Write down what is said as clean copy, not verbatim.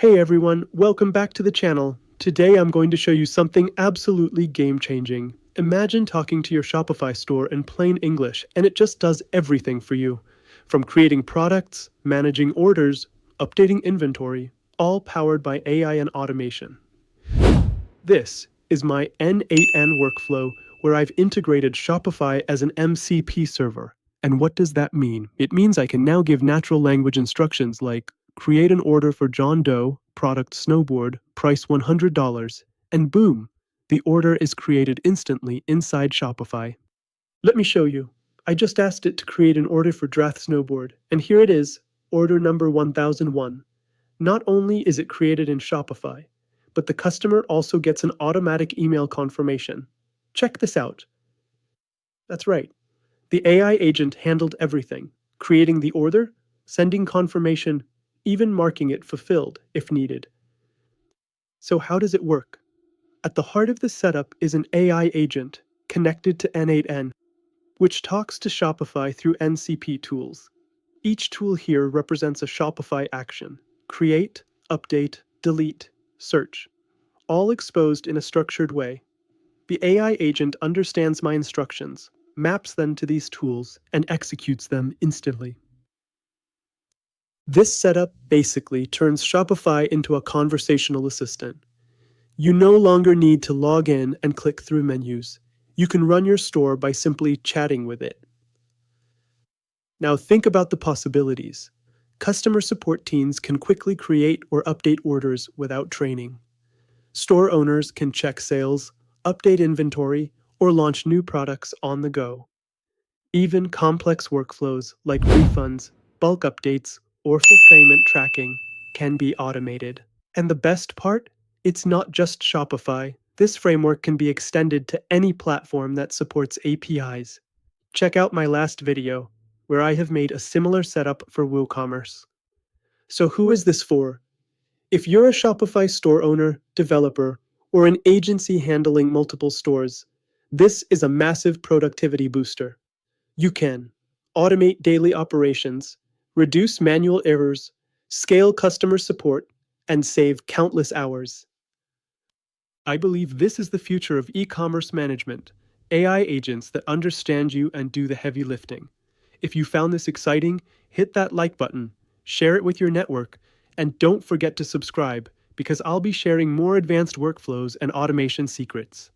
Hey everyone, welcome back to the channel. Today I'm going to show you something absolutely game-changing. Imagine talking to your Shopify store in plain English and it just does everything for you. From creating products, managing orders, updating inventory, all powered by AI and automation. This is my n8n workflow where I've integrated Shopify as an MCP server. And what does that mean? It means I can now give natural language instructions like create an order for John Doe, product snowboard, price $100, and boom, the order is created instantly inside Shopify. Let me show you. I just asked it to create an order for Drath snowboard, and here it is, order number 1001. Not only is it created in Shopify, but the customer also gets an automatic email confirmation. Check this out. That's right. The AI agent handled everything, creating the order, sending confirmation, even marking it fulfilled if needed. So how does it work? At the heart of the setup is an AI agent connected to n8n, which talks to Shopify through MCP tools. Each tool here represents a Shopify action: create, update, delete, search, all exposed in a structured way. The AI agent understands my instructions, maps them to these tools, and executes them instantly. This setup basically turns Shopify into a conversational assistant. You no longer need to log in and click through menus. You can run your store by simply chatting with it. Now think about the possibilities. Customer support teams can quickly create or update orders without training. Store owners can check sales, update inventory, or launch new products on the go. Even complex workflows like refunds, bulk updates, or fulfillment tracking can be automated. And the best part? It's not just Shopify. This framework can be extended to any platform that supports APIs. Check out my last video, where I have made a similar setup for WooCommerce. So who is this for? If you're a Shopify store owner, developer, or an agency handling multiple stores, this is a massive productivity booster. You can automate daily operations, reduce manual errors, scale customer support, and save countless hours. I believe this is the future of e-commerce management, AI agents that understand you and do the heavy lifting. If you found this exciting, hit that like button, share it with your network, and don't forget to subscribe because I'll be sharing more advanced workflows and automation secrets.